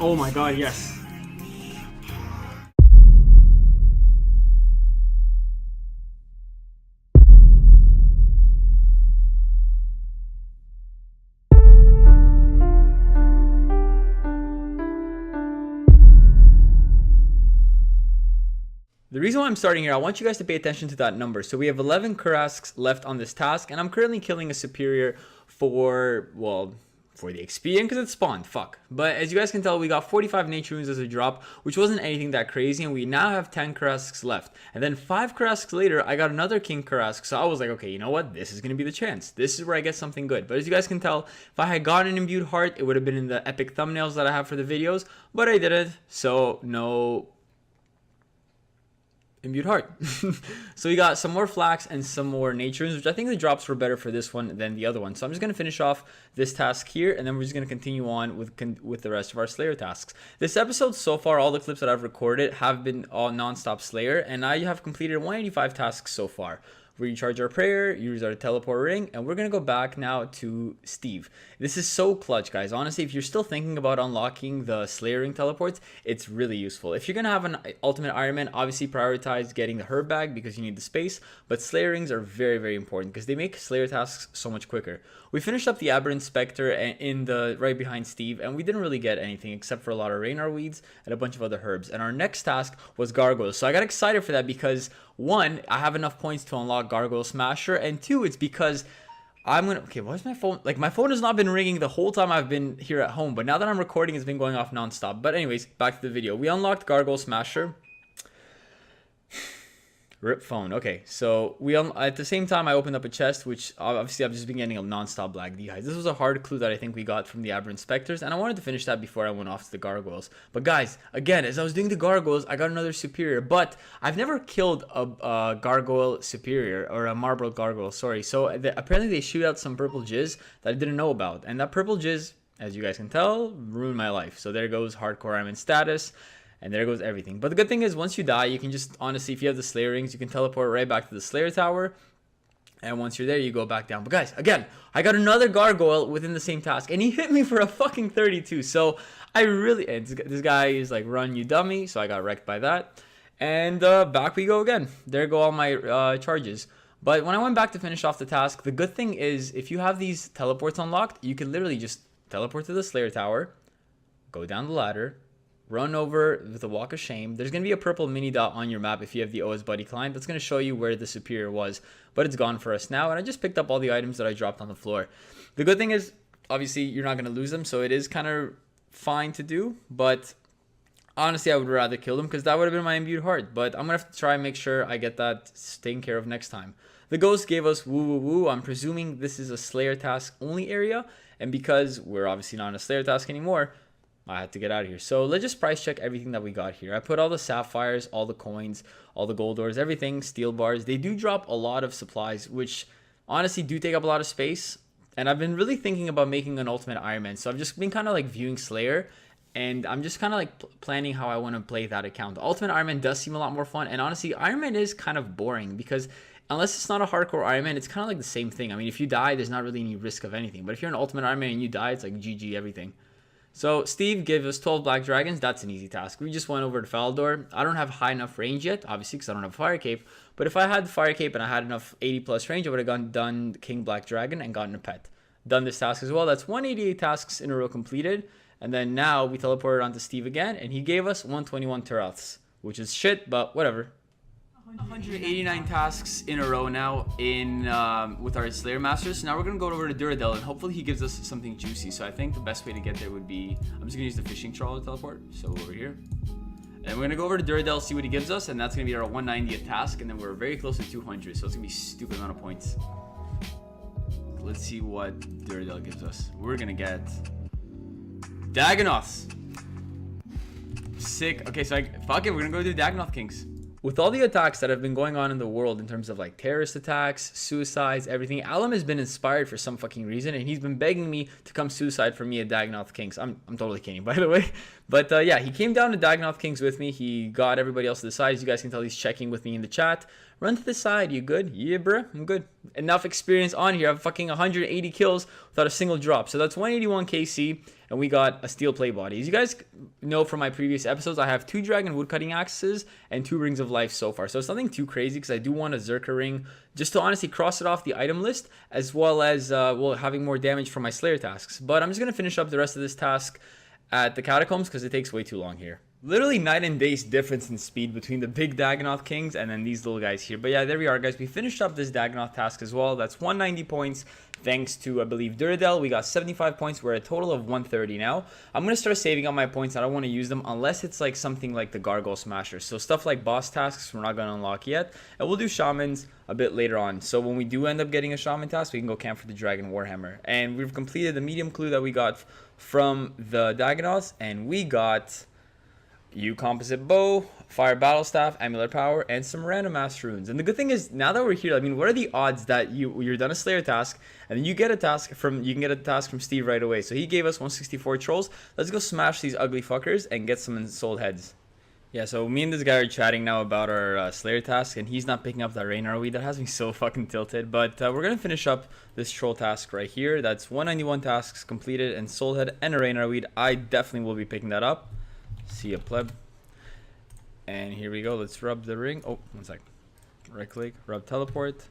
Oh my god, yes. The reason why I'm starting here, I want you guys to pay attention to that number. So we have 11 Karasks left on this task, and I'm currently killing a superior for, well, for the XP and because it spawned, fuck. But as you guys can tell, we got 45 nature runes as a drop, which wasn't anything that crazy, and we now have 10 Karasks left. And then 5 Karasks later, I got another King Karask, so I was like, okay, you know what? This is going to be the chance. This is where I get something good. But as you guys can tell, if I had gotten an imbued heart, it would have been in the epic thumbnails that I have for the videos, but I didn't, so no imbued heart. So we got some more flax and some more nature runes, which I think the drops were better for this one than the other one. So I'm just going to finish off this task here, and then we're just going to continue on with the rest of our Slayer tasks. This episode so far, all the clips that I've recorded have been all non-stop Slayer, and I have completed 185 tasks so far. We recharge our prayer, use our teleport ring, and we're going to go back now to Steve. This is so clutch, guys. Honestly, if you're still thinking about unlocking the Slayer ring teleports, it's really useful. If you're going to have an ultimate Ironman, obviously prioritize getting the herb bag because you need the space, but Slayer rings are very, very important because they make Slayer tasks so much quicker. We finished up the Aberrant Spectre in the right behind Steve, and we didn't really get anything except for a lot of Raynar weeds and a bunch of other herbs. And our next task was Gargoyles. So I got excited for that because, one, I have enough points to unlock Gargoyle Smasher, and two, it's because I'm gonna, okay, where's my phone? Like, my phone has not been ringing the whole time I've been here at home, but now that I'm recording, it's been going off nonstop. But anyways, back to the video. We unlocked Gargoyle Smasher. Rip phone. Okay, so at the same time I opened up a chest, which obviously I've just been getting a non-stop black dehydrate. This was a hard clue that I think we got from the Aberrant Spectres, and I wanted to finish that before I went off to the Gargoyles. But guys, again, as I was doing the Gargoyles, I got another superior, but I've never killed a Gargoyle superior, or a Marble Gargoyle, sorry. So apparently they shoot out some purple jizz that I didn't know about, and that purple jizz, as you guys can tell, ruined my life. So there goes hardcore Ironman status. And there goes everything. But the good thing is, once you die, you can just, honestly, if you have the Slayer rings, you can teleport right back to the Slayer Tower. And once you're there, you go back down. But guys, again, I got another Gargoyle within the same task. And he hit me for a fucking 32. So I really, and this guy is like, run, you dummy. So I got wrecked by that. And back we go again. There go all my charges. But when I went back to finish off the task, the good thing is, if you have these teleports unlocked, you can literally just teleport to the Slayer Tower, go down the ladder, run over with a walk of shame. There's going to be a purple mini dot on your map if you have the OS Buddy client. That's going to show you where the superior was, but it's gone for us now. And I just picked up all the items that I dropped on the floor. The good thing is, obviously, you're not going to lose them, so it is kind of fine to do. But honestly, I would rather kill them because that would have been my imbued heart. But I'm going to have to try and make sure I get that taken care of next time. The ghost gave us woo woo woo. I'm presuming this is a Slayer task only area. And because we're obviously not in a Slayer task anymore, I had to get out of here. So let's just price check everything that we got here. I put all the sapphires, all the coins, all the gold ores, everything, steel bars. They do drop a lot of supplies, which honestly do take up a lot of space. And I've been really thinking about making an ultimate Ironman. So I've just been kind of like viewing Slayer, and I'm just kind of like planning how I want to play that account. The ultimate Ironman does seem a lot more fun. And honestly, Ironman is kind of boring because unless it's not a hardcore Ironman, it's kind of like the same thing. I mean, if you die, there's not really any risk of anything. But if you're an ultimate Ironman and you die, it's like GG everything. So Steve gave us 12 black dragons. That's an easy task. We just went over to Falador. I don't have high enough range yet, obviously, because I don't have Fire Cape. But if I had the Fire Cape and I had enough 80 plus range, I would have done King Black Dragon and gotten a pet. Done this task as well. That's 188 tasks in a row completed. And then now we teleported onto Steve again, and he gave us 121 Teraths, which is shit, but whatever. 189 tasks in a row now with our Slayer Masters. So now we're going to go over to Duradel, and hopefully he gives us something juicy. So I think the best way to get there would be, I'm just going to use the fishing trawler teleport. So over here. And we're going to go over to Duradel, see what he gives us, and that's going to be our 190th task. And then we're very close to 200, so it's going to be a stupid amount of points. Let's see what Duradel gives us. We're going to get Dagonoths. Sick. Okay, so fuck it, we're going to go do Dagonoth Kings. With all the attacks that have been going on in the world in terms of like terrorist attacks, suicides, everything, Alum has been inspired for some fucking reason, and he's been begging me to come suicide for me at Dagonoth Kings. I'm totally kidding, by the way. But yeah, he came down to Dagonoth Kings with me. He got everybody else to the side. As you guys can tell, he's checking with me in the chat. Run to the side. You good? Yeah, bruh. I'm good. Enough experience on here. I have fucking 180 kills without a single drop. So that's 181 KC, and we got a steel plate body. As you guys know from my previous episodes, I have 2 dragon woodcutting axes and 2 rings of life so far. So it's nothing too crazy because I do want a Zerka ring just to honestly cross it off the item list, as well as well, having more damage from my Slayer tasks. But I'm just going to finish up the rest of this task at the catacombs because it takes way too long here. Literally night and day's difference in speed between the big Dagonoth Kings and then these little guys here. But yeah, there we are, guys. We finished up this Dagonoth task as well. That's 190 points thanks to, I believe, Duradel. We got 75 points. We're at a total of 130 now. I'm going to start saving up my points. I don't want to use them unless it's like something like the Gargoyle Smasher. So stuff like boss tasks, we're not going to unlock yet. And we'll do Shamans a bit later on. So when we do end up getting a Shaman task, we can go camp for the Dragon Warhammer. And we've completed the medium clue that we got from the Dagonoths. And we got U composite bow, fire battle staff, amulet power, and some random ass runes. And the good thing is, now that we're here, I mean, what are the odds that you're done a Slayer task and then you get a task from Steve right away? So he gave us 164 trolls. Let's go smash these ugly fuckers and get some soul heads. Yeah, so me and this guy are chatting now about our Slayer task, and he's not picking up that Raynar weed. That has me so fucking tilted. But we're gonna finish up this troll task right here. That's 191 tasks completed, and soul head and a Raynar weed. I definitely will be picking that up. See ya, pleb. And here we go. Let's rub the ring. Oh, one sec. Right click, rub teleport.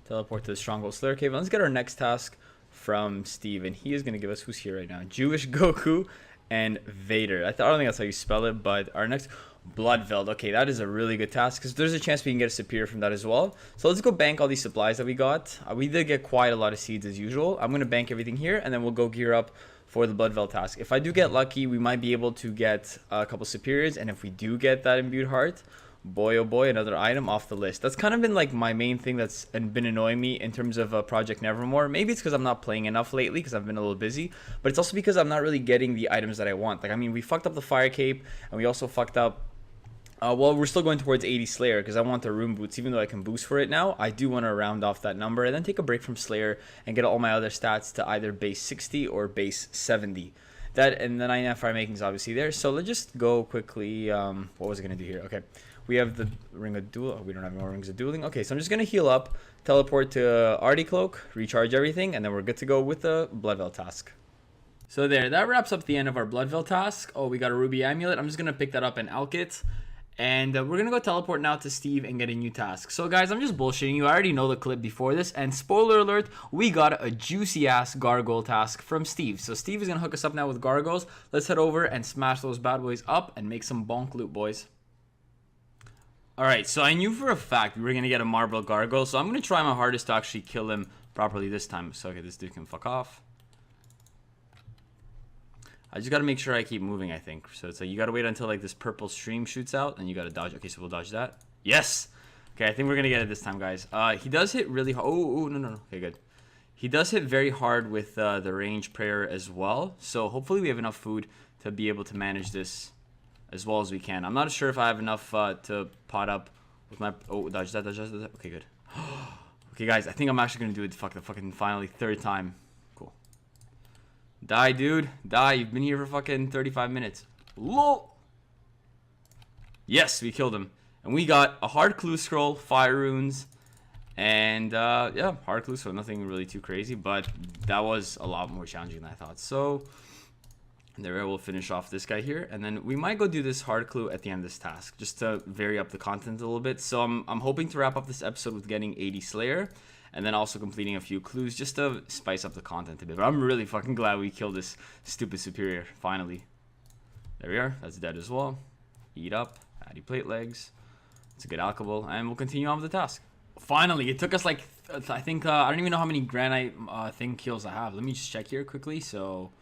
Teleport to the Stronghold Slayer Cave. Let's get our next task from Steve. And he is going to give us, who's here right now? Jewish Goku and Vader. I don't think that's how you spell it, but our next, Bloodveld. Okay, that is a really good task because there's a chance we can get a superior from that as well. So let's go bank all these supplies that we got. We did get quite a lot of seeds as usual. I'm going to bank everything here, and then we'll go gear up for the Bloodveld task. If I do get lucky, we might be able to get a couple superiors, and if we do get that imbued heart, boy oh boy, another item off the list. That's kind of been like my main thing that's been annoying me in terms of Project Nevermore. Maybe it's because I'm not playing enough lately because I've been a little busy, but it's also because I'm not really getting the items that I want. Like, I mean, we fucked up the fire cape, and we also fucked up well, we're still going towards 80 Slayer because I want the Rune boots. Even though I can boost for it now, I do want to round off that number and then take a break from Slayer and get all my other stats to either base 60 or base 70. That, and the 99 fire making is obviously there. So let's just go quickly. What was I going to do here? Okay, we have the Ring of Duel. Oh, we don't have more Rings of Dueling. Okay, so I'm just going to heal up, teleport to Artie Cloak, recharge everything, and then we're good to go with the Bloodveld task. So there, that wraps up the end of our Bloodveld task. Oh, we got a Ruby Amulet. I'm just going to pick that up and alch it. And we're going to go teleport now to Steve and get a new task. So guys, I'm just bullshitting you. I already know the clip before this. And spoiler alert, we got a juicy ass gargoyle task from Steve. So Steve is going to hook us up now with gargoyles. Let's head over and smash those bad boys up and make some bonk loot, boys. Alright, so I knew for a fact we were going to get a marble gargoyle. So I'm going to try my hardest to actually kill him properly this time. So okay, this dude can fuck off. I just got to make sure I keep moving, I think. So it's like you got to wait until like this purple stream shoots out and you got to dodge. Okay, so we'll dodge that. Yes! Okay, I think we're going to get it this time, guys. He does hit really hard. Oh, no. Okay, good. He does hit very hard with the range prayer as well. So hopefully we have enough food to be able to manage this as well as we can. I'm not sure if I have enough to pot up with my... Oh, dodge that. Okay, good. Okay, guys, I think I'm actually going to do it the fucking finally third time. Die, dude. Die. You've been here for fucking 35 minutes. Lol. Yes, we killed him. And we got a hard clue scroll, fire runes, and yeah, hard clue, so nothing really too crazy, but that was a lot more challenging than I thought. So there, we'll finish off this guy here, and then we might go do this hard clue at the end of this task, just to vary up the content a little bit. So I'm hoping to wrap up this episode with getting 80 Slayer, and then also completing a few clues just to spice up the content a bit. But I'm really fucking glad we killed this stupid superior, finally. There we are. That's dead as well. Eat up. Addy plate legs. It's a good alcohol. And we'll continue on with the task. Finally, it took us like, I think, I don't even know how many granite thing kills I have. Let me just check here quickly. So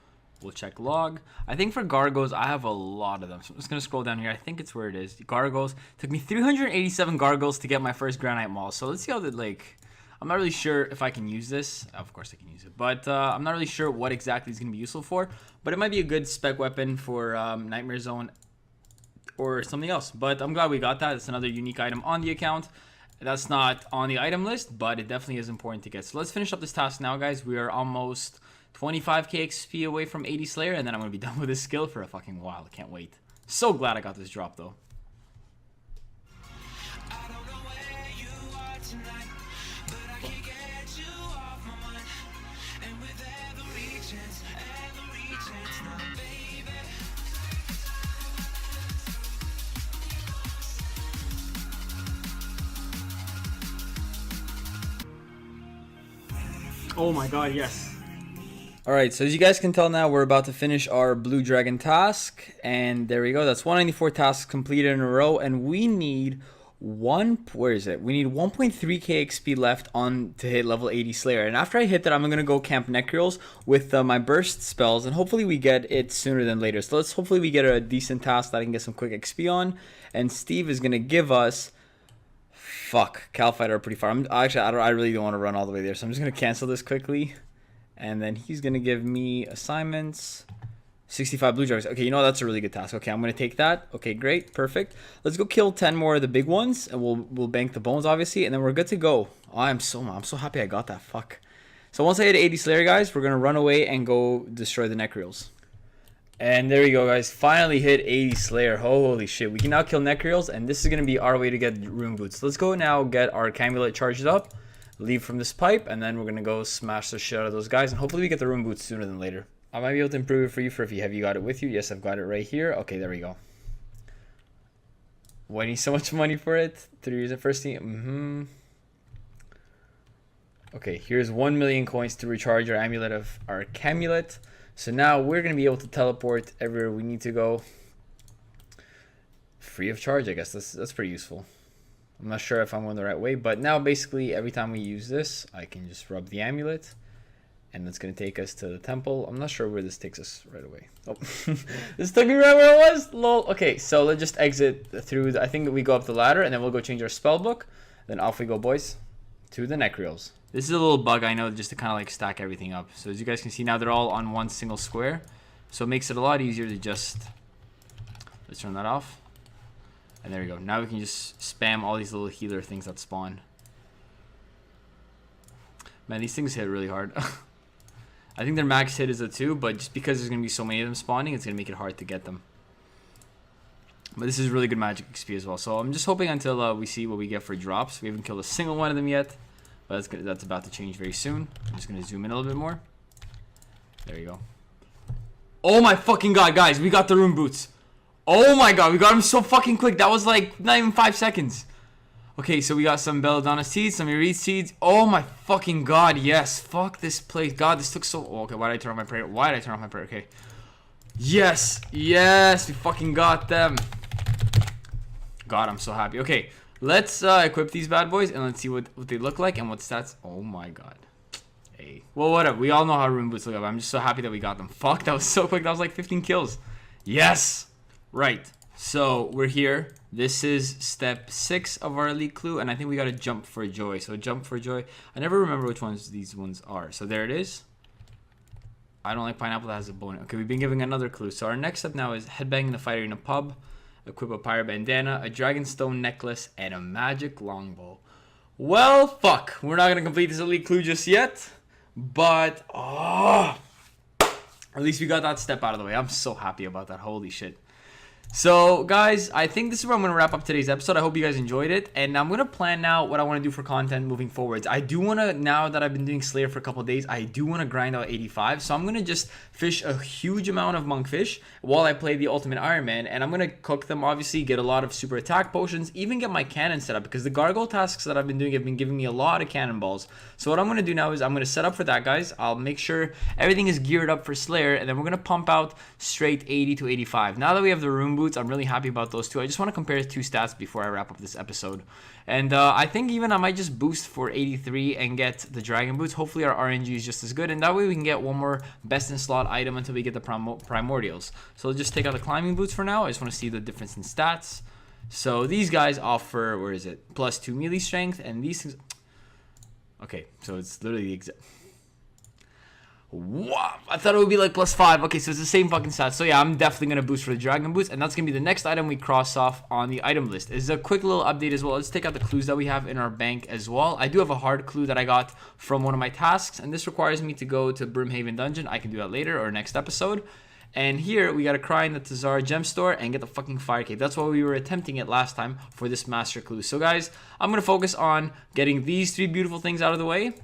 we'll check log. I think for gargoyles, I have a lot of them. So I'm just going to scroll down here. I think it's where it is. Gargoyles. It took me 387 gargoyles to get my first granite maul. So let's see how like... I'm not really sure if I can use this. Of course I can use it. But I'm not really sure what exactly it's going to be useful for. But it might be a good spec weapon for Nightmare Zone or something else. But I'm glad we got that. It's another unique item on the account. That's not on the item list, but it definitely is important to get. So let's finish up this task now, guys. We are almost 25k XP away from 80 Slayer, and then I'm going to be done with this skill for a fucking while. I can't wait. So glad I got this drop, though. Oh my god, yes. Alright, so as you guys can tell now, we're about to finish our Blue Dragon task. And there we go. That's 194 tasks completed in a row. And we need where is it? We need 1.3k XP left on to hit level 80 Slayer. And after I hit that, I'm going to go camp Necreals with my burst spells. And hopefully we get it sooner than later. So hopefully we get a decent task that I can get some quick XP on. And Steve is going to give us... Fuck, Cal Fighter are pretty far. I really don't want to run all the way there, so I'm just going to cancel this quickly. And then he's going to give me assignments. 65 blue dragons. Okay, you know, that's a really good task. Okay, I'm going to take that. Okay, great, perfect. Let's go kill 10 more of the big ones, and we'll bank the bones, obviously, and then we're good to go. Oh, I'm so happy I got that. Fuck. So once I hit 80 Slayer, guys, we're going to run away and go destroy the Necreals. And there we go, guys. Finally hit 80 Slayer. Holy shit. We can now kill Necreals, and this is going to be our way to get Rune Boots. Let's go now get our Camulet charged up, leave from this pipe, and then we're going to go smash the shit out of those guys, and hopefully we get the Rune Boots sooner than later. I might be able to improve it for you if you have you got it with you. Yes, I've got it right here. Okay, there we go. Why do you need so much money for it? 3 years at first team. Okay, here's 1 million coins to recharge our amulet of our Camulet. So now we're going to be able to teleport everywhere we need to go. Free of charge, I guess. That's pretty useful. I'm not sure if I'm going the right way, but now basically every time we use this, I can just rub the amulet. And that's going to take us to the temple. I'm not sure where this takes us right away. Oh, this took me right where it was. Lol. Okay, so let's just exit through. I think we go up the ladder, and then we'll go change our spell book. Then off we go, boys, to the Necreals. This is a little bug, I know, just to kind of like stack everything up. So as you guys can see now, they're all on one single square. So it makes it a lot easier to just... Let's turn that off. And there we go. Now we can just spam all these little healer things that spawn. Man, these things hit really hard. I think their max hit is a 2, but just because there's going to be so many of them spawning, it's going to make it hard to get them. But this is really good magic XP as well. So I'm just hoping until we see what we get for drops. We haven't killed a single one of them yet. But that's about to change very soon. I'm just going to zoom in a little bit more. There you go. Oh my fucking god, guys. We got the Rune Boots. Oh my god, we got them so fucking quick. That was like not even 5 seconds. Okay, so we got some Belladonna seeds, some Irid seeds. Oh my fucking god, yes. Fuck this place. God, this took so... Oh, okay, why did I turn off my prayer? Why did I turn off my prayer? Okay. Yes. Yes, we fucking got them. God, I'm so happy. Okay, let's equip these bad boys and let's see what they look like and what stats. Oh my god. Hey. Well, whatever. We all know how Rune Boots look up. I'm just so happy that we got them. Fuck, that was so quick. That was like 15 kills. Yes. Right. So we're here. This is step 6 of our elite clue, and I think we got to jump for joy. So jump for joy. I never remember which ones these ones are. So there it is. I don't like pineapple. That has a bone. Okay, we've been giving another clue. So our next step now is headbanging the fighter in a pub, equip a pirate bandana, a dragonstone necklace, and a magic longbow. Well, fuck. We're not gonna complete this elite clue just yet, but at least we got that step out of the way. I'm so happy about that. Holy shit. So guys, I think this is where I'm going to wrap up today's episode. I hope you guys enjoyed it, and I'm going to plan now what I want to do for content moving forwards. I do want to, now that I've been doing Slayer for a couple of days, I do want to grind out 85, so I'm going to just fish a huge amount of monkfish while I play the Ultimate Ironman, and I'm going to cook them, obviously, get a lot of super attack potions, even get my cannon set up, because the gargoyle tasks that I've been doing have been giving me a lot of cannonballs. So what I'm going to do now is I'm going to set up for that, guys. I'll make sure everything is geared up for Slayer, and then we're going to pump out straight 80 to 85. Now that we have the Rune Boots, I'm really happy about those two. I just want to compare the two stats before I wrap up this episode. And I think even I might just boost for 83 and get the Dragon Boots. Hopefully our RNG is just as good, and that way we can get one more best in slot item until we get the Primordials. So let's just take out the Climbing Boots for now. I just want to see the difference in stats. So these guys offer, where is it? +2 melee strength, and these things... Okay, so it's literally the exact... Wow, I thought it would be like +5. Okay, so it's the same fucking stats. So yeah, I'm definitely going to boost for the Dragon Boots, and that's going to be the next item we cross off on the item list. It's a quick little update as well. Let's take out the clues that we have in our bank as well. I do have a hard clue that I got from one of my tasks, and this requires me to go to Brimhaven Dungeon. I can do that later or next episode. And here, we got to cry in the Tazara Gem Store and get the fucking Fire Cave. That's why we were attempting it last time for this Master Clue. So guys, I'm going to focus on getting these 3 beautiful things out of the way.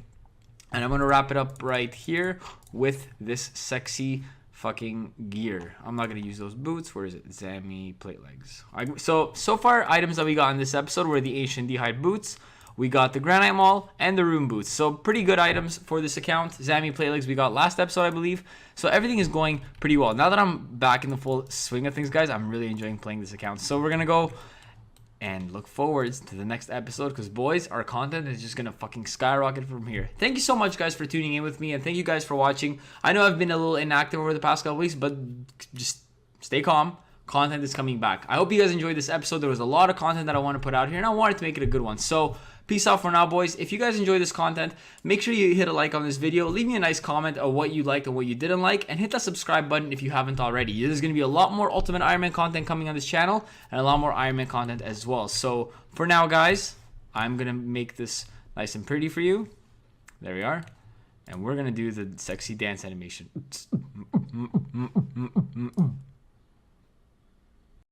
And I'm going to wrap it up right here with this sexy fucking gear. I'm not going to use those boots. Where is it? Zami plate legs. So far, items that we got in this episode were the Ancient D'hide boots. We got the Granite Maul and the Rune boots. So pretty good items for this account. Zami plate legs we got last episode, I believe. So everything is going pretty well. Now that I'm back in the full swing of things, guys, I'm really enjoying playing this account. So we're going to go and look forward to the next episode, because boys, our content is just gonna fucking skyrocket from here. Thank you so much, guys, for tuning in with me, and thank you guys for watching. I know I've been a little inactive over the past couple weeks, but just stay calm. Content is coming back. I hope you guys enjoyed this episode. There was a lot of content that I want to put out here, and I wanted to make it a good one. So peace out for now, boys. If you guys enjoy this content, make sure you hit a like on this video. Leave me a nice comment of what you liked and what you didn't like, and hit that subscribe button if you haven't already. There's going to be a lot more Ultimate Ironman content coming on this channel, and a lot more Ironman content as well. So for now, guys, I'm going to make this nice and pretty for you. There we are. And we're going to do the sexy dance animation.